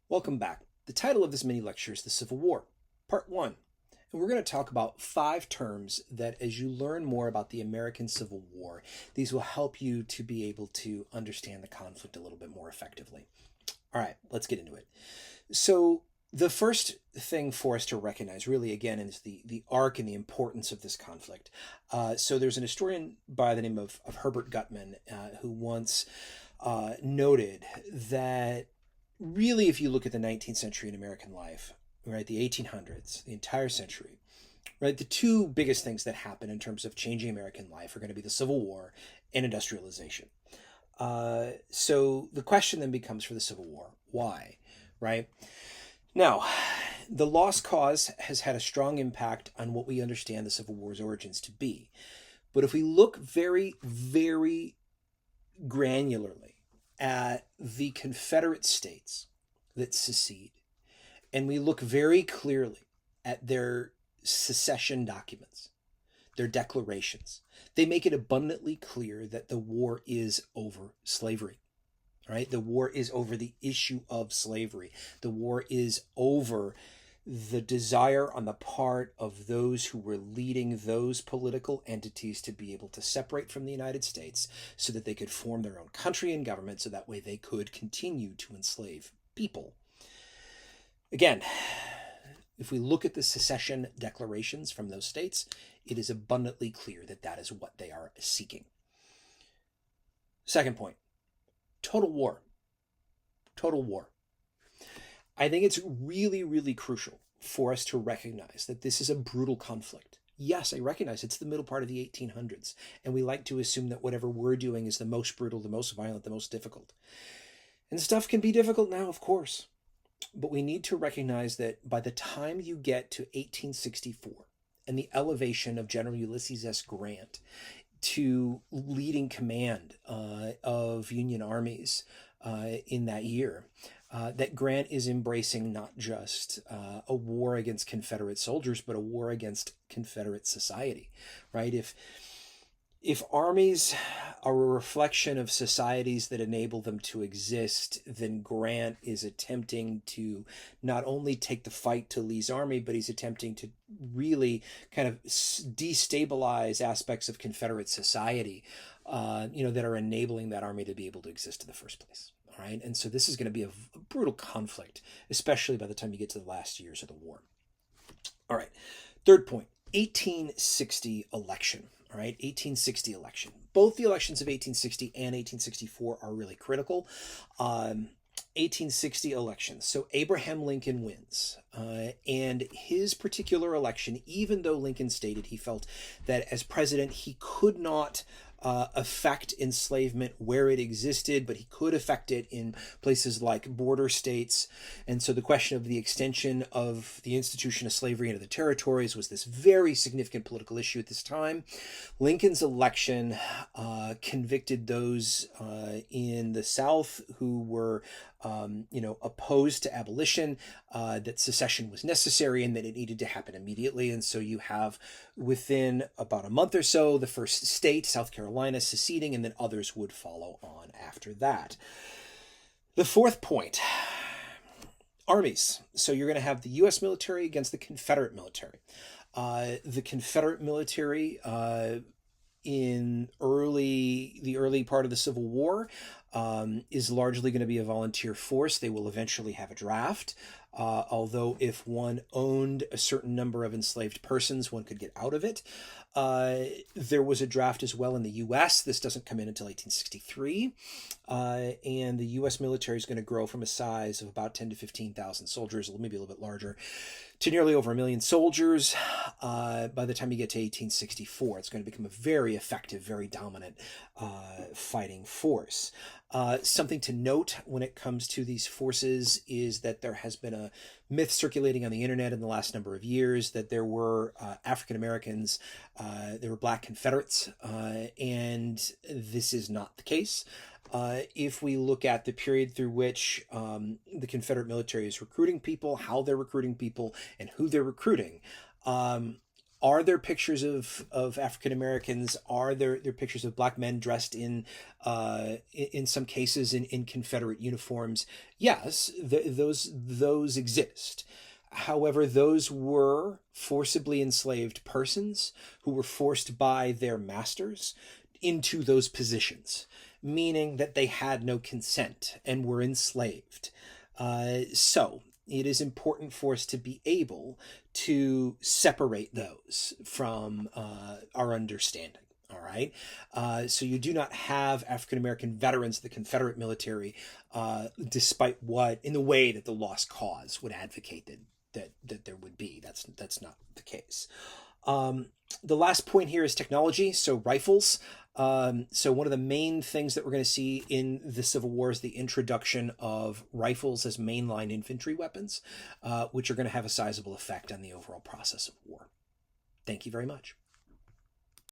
Welcome back. The title of this mini lecture is The Civil War, Part 1. And we're going to talk about 5 terms that, as you learn more about the American Civil War, these will help you to be able to understand the conflict a little bit more effectively. All right, let's get into it. So, the first thing for us to recognize, really, again, is the arc and the importance of this conflict. So, there's an historian by the name of Herbert Gutman who once noted that really, if you look at the 19th century in American life, right, the 1800s, the entire century, right, the two biggest things that happen in terms of changing American life are going to be the Civil War and industrialization. So the question then becomes for the Civil War, why, right? Now, the lost cause has had a strong impact on what we understand the Civil War's origins to be. But if we look very, very granularly at the Confederate states that secede, and we look very clearly at their secession documents, their declarations, they make it abundantly clear that the war is over slavery. Right? The war is over the issue of slavery. The war is over the desire on the part of those who were leading those political entities to be able to separate from the United States so that they could form their own country and government, so that way they could continue to enslave people. Again, if we look at the secession declarations from those states, it is abundantly clear that that is what they are seeking. Second point, total war. Total war. I think it's really, really crucial for us to recognize that this is a brutal conflict. Yes, I recognize it's the middle part of the 1800s, and we like to assume that whatever we're doing is the most brutal, the most violent, the most difficult. And stuff can be difficult now, of course. But we need to recognize that by the time you get to 1864 and the elevation of General Ulysses S. Grant to leading command of Union armies in that year, that Grant is embracing not just a war against Confederate soldiers, but a war against Confederate society, right? If armies are a reflection of societies that enable them to exist, then Grant is attempting to not only take the fight to Lee's army, but he's attempting to really kind of destabilize aspects of Confederate society, that are enabling that army to be able to exist in the first place. All right, and so this is going to be a brutal conflict, especially by the time you get to the last years of the war. All right, third point, 1860 election. All right, 1860 election. Both the elections of 1860 and 1864 are really critical. 1860 election. So Abraham Lincoln wins. And his particular election, even though Lincoln stated he felt that as president he could not affect enslavement where it existed, but he could affect it in places like border states. And so the question of the extension of the institution of slavery into the territories was this very significant political issue at this time. Lincoln's election convicted those in the South who were opposed to abolition, that secession was necessary and that it needed to happen immediately. And so you have, within about a month or so, the first state, South Carolina, seceding, and then others would follow on after that. The fourth point, armies. So you're going to have the U.S. military against the Confederate military. The Confederate military in the early part of the Civil War is largely going to be a volunteer force. They will eventually have a draft. Although if one owned a certain number of enslaved persons, one could get out of it. There was a draft as well in the U.S. This doesn't come in until 1863. And the U.S. military is going to grow from a size of about 10 to 15,000 soldiers, maybe a little bit larger, to nearly over 1 million soldiers. By the time you get to 1864, it's going to become a very effective, very dominant fighting force. Something to note when it comes to these forces is that there has been a myth circulating on the internet in the last number of years that there were African Americans, there were Black Confederates, and this is not the case. If we look at the period through which the Confederate military is recruiting people, how they're recruiting people, and who they're recruiting, Are there pictures of African Americans? Are there pictures of black men dressed in some cases in Confederate uniforms? Yes, those exist. However, those were forcibly enslaved persons who were forced by their masters into those positions, meaning that they had no consent and were enslaved. So it is important for us to be able to separate those from our understanding. All right. So you do not have African American veterans of the Confederate military, despite what, in the way that the Lost Cause would advocate that there would be. That's not the case. The last point here is technology. So rifles. So one of the main things that we're going to see in the Civil War is the introduction of rifles as mainline infantry weapons, which are going to have a sizable effect on the overall process of war. Thank you very much.